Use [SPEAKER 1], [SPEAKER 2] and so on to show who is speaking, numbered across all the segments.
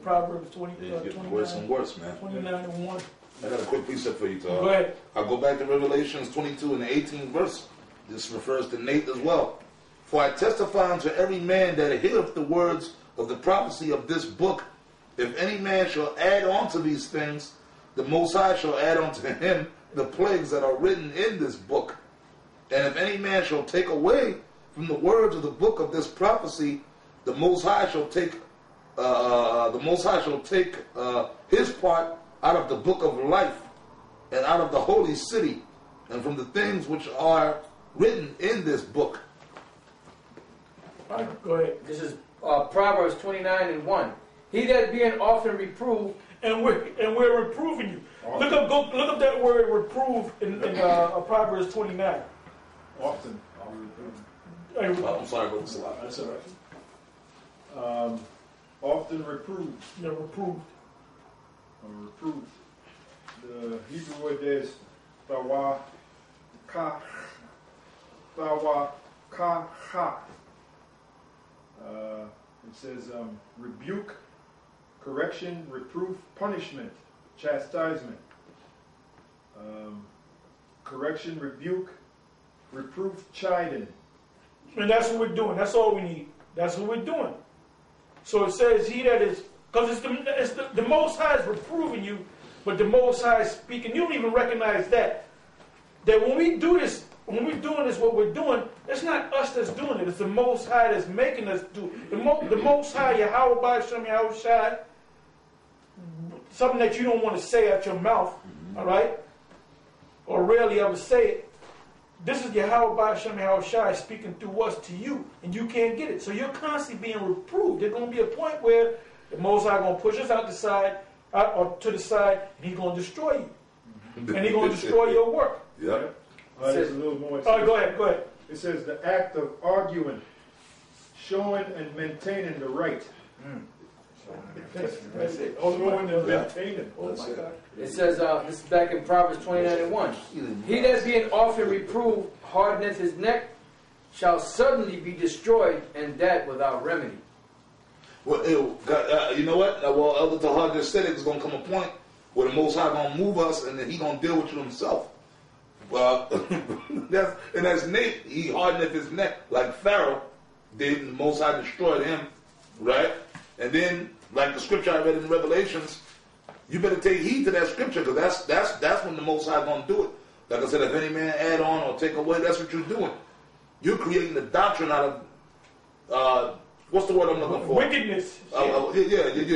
[SPEAKER 1] Proverbs 20,
[SPEAKER 2] It's getting
[SPEAKER 1] 29,
[SPEAKER 2] worse and worse, man.
[SPEAKER 1] 29 and 1.
[SPEAKER 2] I got a quick precept for you, Todd.
[SPEAKER 1] Go ahead.
[SPEAKER 2] I'll go back to Revelations 22 and the 18th verse. This refers to Nate as well. For I testify unto every man that heareth the words of the prophecy of this book. If any man shall add on to these things, the Most High shall add unto him the plagues that are written in this book. And if any man shall take away from the words of the book of this prophecy, the Most High shall take his part out of the book of life and out of the holy city and from the things which are written in this book.
[SPEAKER 1] All right, go ahead.
[SPEAKER 3] This is Proverbs 29 and 1. He that being often reproved,
[SPEAKER 1] And we're reproving you. Look up that word reprove in Proverbs 29.
[SPEAKER 4] Often.
[SPEAKER 2] I'm sorry, Brother Salah.
[SPEAKER 4] That's all right. Often reproved.
[SPEAKER 1] Yeah, reproved.
[SPEAKER 4] Or reproved. The Hebrew word there is thawaka. It says rebuke, correction, reproof, punishment, chastisement. Correction, rebuke, reproof, chiding.
[SPEAKER 1] And that's what we're doing. That's all we need. That's what we're doing. So it says he that is, because the Most High is reproving you, but the Most High is speaking. You don't even recognize that. That when we do this, when we're doing this, what we're doing, it's not us that's doing it. It's the Most High that's making us do it. The Most High, Yahweh B'Shem Yahweh Shai, something that you don't want to say out your mouth, all right? Or rarely ever say it. This is Yahweh B'Shem Yahweh Shai speaking through us to you, and you can't get it. So you're constantly being reproved. There's going to be a point where the Most High going to push us out the side, or to the side, and He's going to destroy you. And He's going to destroy your work.
[SPEAKER 2] Yeah.
[SPEAKER 4] There's a little more.
[SPEAKER 1] All right, go ahead.
[SPEAKER 4] It says the act of arguing, showing and maintaining the right.
[SPEAKER 1] That's it. Showing and
[SPEAKER 4] maintaining.
[SPEAKER 1] Oh my God.
[SPEAKER 3] it says, this is back in Proverbs 29 and 1. He that being often reproved hardeneth his neck shall suddenly be destroyed, and that without remedy.
[SPEAKER 2] Well, you know what? Well, Elder Tahar just said it's going to come a point where the Most High going to move us, and then He going to deal with you Himself. That's Nate. He hardened his neck like Pharaoh did, and the Most High destroyed him, right? And then, like the scripture I read in Revelations, you better take heed to that scripture, because that's when the Most High going to do it. Like I said, if any man add on or take away, that's what you're doing. You're creating the doctrine out of what's the word I'm looking for?
[SPEAKER 1] Wickedness.
[SPEAKER 2] Wickedness.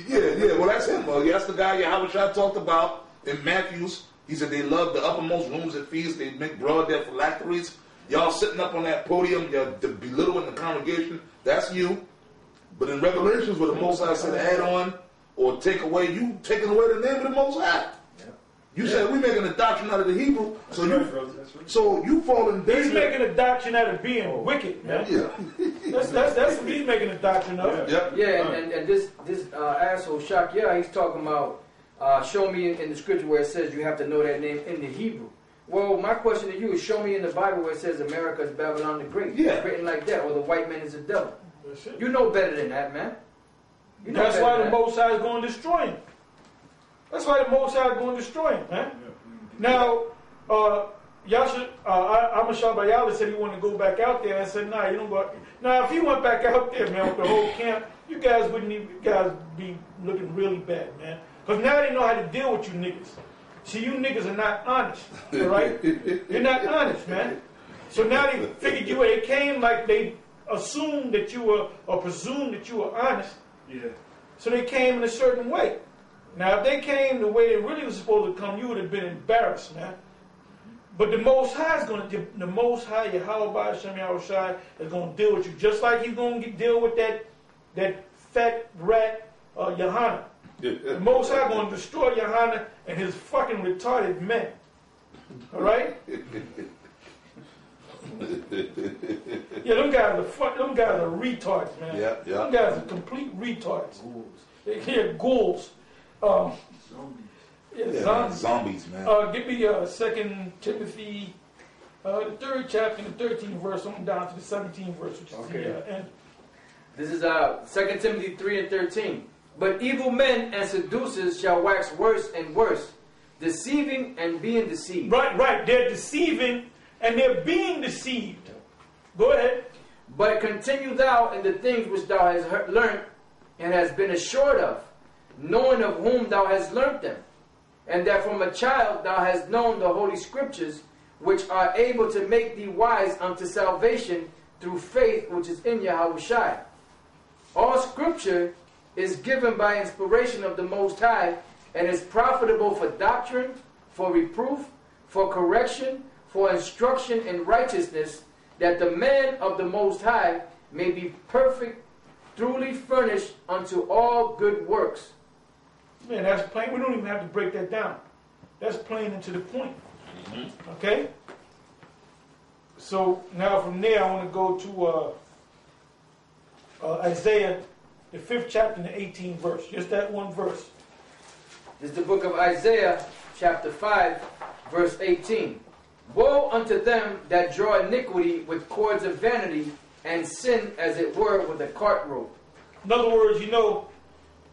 [SPEAKER 2] Yeah. Well, that's him. Well, that's the guy Yahweh Shai talked about in Matthew's. He said they love the uppermost rooms at feasts. They make broad their phylacteries. Y'all sitting up on that podium, you're belittling the congregation. That's you. But in Revelations, where the Most High said add on or take away, you taking away the name of the Most High. Yeah. You said we're making a doctrine out of the Hebrew. So you fall in danger.
[SPEAKER 1] He's making a doctrine out of being wicked, man.
[SPEAKER 2] Yeah.
[SPEAKER 1] That's what he's making a doctrine of.
[SPEAKER 3] Yeah, and this asshole Shakya, he's talking about show me in the scripture where it says you have to know that name in the Hebrew. Well, my question to you is, show me in the Bible where it says America is Babylon the Great.
[SPEAKER 2] Yeah.
[SPEAKER 3] Written like that, or the white man is a devil. You know better than that, man.
[SPEAKER 1] That's why the Most High is going to destroy him. That's why the Most High is going to destroy him, man. Now, Amashah Bayala said he wanted to go back out there. I said, nah, you don't go out. Now, if he went back out there, man, with the whole camp, you guys be looking really bad, man. Because now they know how to deal with you niggas. See, you niggas are not honest, all right? You're not honest, man. So now they figured you were, they came like they assumed that you were, or presumed that you were honest.
[SPEAKER 4] Yeah.
[SPEAKER 1] So they came in a certain way. Now, if they came the way they really was supposed to come, you would have been embarrassed, man. But the Most High is going to, the Most High, Yahweh B'Shem Yahweh Shai, is going to deal with you, just like He's going to deal with that fat rat, Yohana. The Most High going to destroy Yohana and his fucking retarded men. All right? Yeah, them guys are retards, man.
[SPEAKER 2] Yeah.
[SPEAKER 1] Them guys are complete retards. They're ghouls.
[SPEAKER 2] Zombies, man.
[SPEAKER 1] Give me 2 Timothy, the 3rd chapter and the 13th verse. I'm down to the 17th verse, which is the end.
[SPEAKER 3] This is 2 Timothy 3 and 13. But evil men and seducers shall wax worse and worse, deceiving and being deceived.
[SPEAKER 1] Right. They're deceiving and they're being deceived. Go ahead.
[SPEAKER 3] But continue thou in the things which thou hast learnt and hast been assured of, knowing of whom thou hast learnt them, and that from a child thou hast known the holy scriptures, which are able to make thee wise unto salvation through faith which is in Yahushua. All scripture is given by inspiration of the Most High, and is profitable for doctrine, for reproof, for correction, for instruction in righteousness, that the man of the Most High may be perfect, truly furnished unto all good works.
[SPEAKER 1] Man, that's plain. We don't even have to break that down. That's plain and to the point. Okay? So now from there I want to go to Isaiah, the 5th chapter and the 18th verse. Just that one verse.
[SPEAKER 3] This is the book of Isaiah, chapter 5, verse 18. Woe unto them that draw iniquity with cords of vanity, and sin as it were with a cart rope.
[SPEAKER 1] In other words, you know,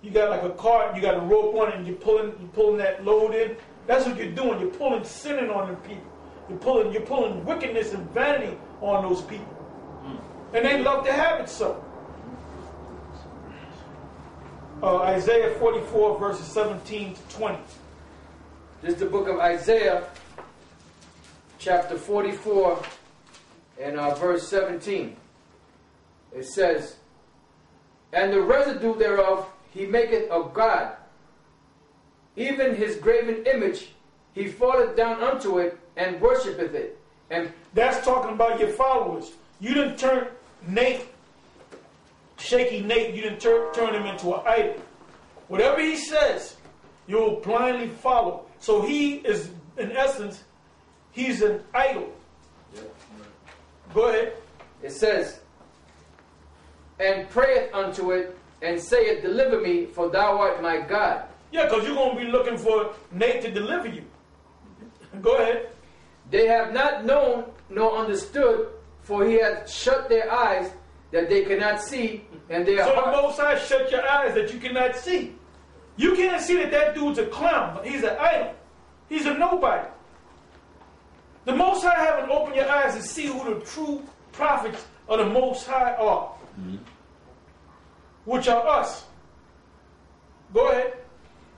[SPEAKER 1] you got like a cart, you got a rope on it, and you're pulling that load in. That's what you're doing. You're pulling sinning on the people. You're pulling wickedness and vanity on those people. And they love to have it so. Isaiah 44, verses 17 to 20.
[SPEAKER 3] This is the book of Isaiah, chapter 44, and verse 17. It says, And the residue thereof he maketh a god, even his graven image, he falleth down unto it, and worshipeth it. And
[SPEAKER 1] that's talking about your followers. You didn't turn Nate, shaky Nate, you didn't turn him into an idol. Whatever he says, you'll blindly follow. So he is, in essence, he's an idol.
[SPEAKER 3] Yeah.
[SPEAKER 1] Go ahead.
[SPEAKER 3] It says, And prayeth unto it, and saith, Deliver me, for thou art my God.
[SPEAKER 1] Yeah, because you're going to be looking for Nate to deliver you. Go ahead.
[SPEAKER 3] They have not known nor understood, for he hath shut their eyes that they cannot see, and their
[SPEAKER 1] So
[SPEAKER 3] heart...
[SPEAKER 1] the Most High shut your eyes that you cannot see. You can't see that dude's a clown, but he's an idol. He's a nobody. The Most High haven't opened your eyes to see who the true prophets of the Most High are, which are us. Go ahead.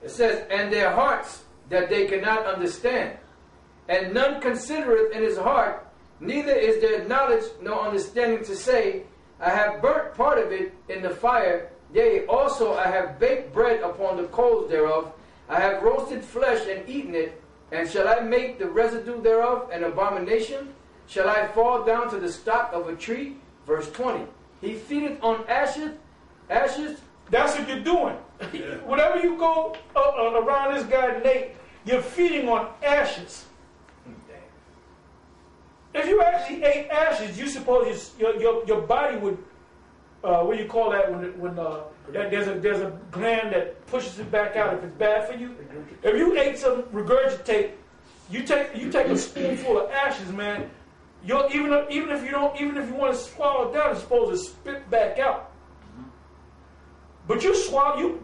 [SPEAKER 3] It says, And their hearts that they cannot understand. And none considereth in his heart, neither is there knowledge nor understanding to say, I have burnt part of it in the fire, yea, also I have baked bread upon the coals thereof, I have roasted flesh and eaten it, and shall I make the residue thereof an abomination? Shall I fall down to the stock of a tree? Verse 20. He feedeth on ashes.
[SPEAKER 1] That's what you're doing. Whenever you go around this guy Nate, you're feeding on ashes. If you actually ate ashes, you suppose your body would, what do you call that when there's a gland that pushes it back out if it's bad for you? If you ate some regurgitate, you take a spoonful of ashes, man. Even if you want to swallow it down, it's supposed to spit back out. But you swallow,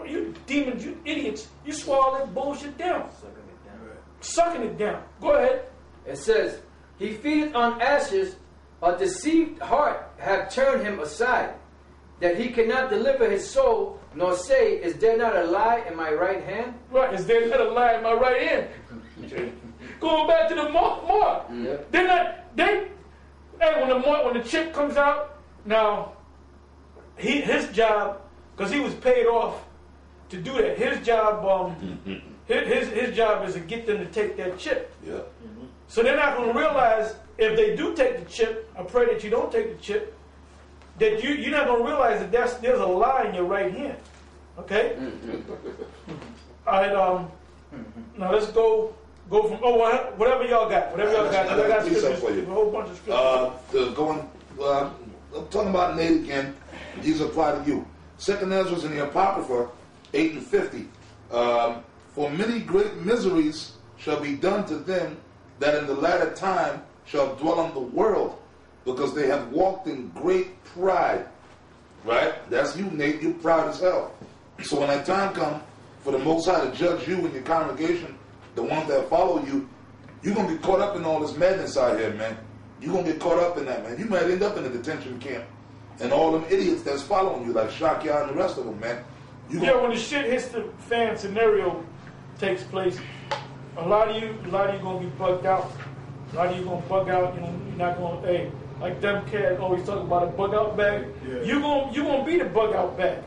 [SPEAKER 1] you demons, you idiots, you swallow that bullshit down. Sucking it down. Go ahead.
[SPEAKER 3] It says, He feedeth on ashes, a deceived heart hath turned him aside, that he cannot deliver his soul, nor say, Is there not a lie in my right hand?
[SPEAKER 1] Right, is there not a lie in my right hand? Going back to the mark.
[SPEAKER 3] Yeah.
[SPEAKER 1] When the chip comes out, now, his job, because he was paid off to do that, his job, his job is to get them to take that chip.
[SPEAKER 2] Yeah.
[SPEAKER 1] So they're not going to realize, if they do take the chip, I pray that you don't take the chip, that you're not going to realize that there's a lie in your right hand. Okay? All right, now let's go from, whatever y'all got. Whatever y'all got. I got scriptures, a whole bunch of scriptures.
[SPEAKER 2] I'm talking about Nate again. These apply to you. Second Ezra in the Apocrypha, 8 and 50. For many great miseries shall be done to them that in the latter time shall dwell on the world, because they have walked in great pride, Right? That's you, Nate. You're proud as hell. So when that time comes for the Most High to judge you and your congregation, the ones that follow you, you're going to get caught up in all this madness out here, man. You're going to get caught up in that, man. You might end up in a detention camp. And all them idiots that's following you, like Shakya and the rest of them, man.
[SPEAKER 1] Yeah, when the shit hits the fan scenario takes place, a lot of you gonna be bugged out. A lot of you gonna bug out. You're not gonna, hey, like them cats always talk about a bug out bag.
[SPEAKER 4] Yeah.
[SPEAKER 1] You gonna be the bug out bag.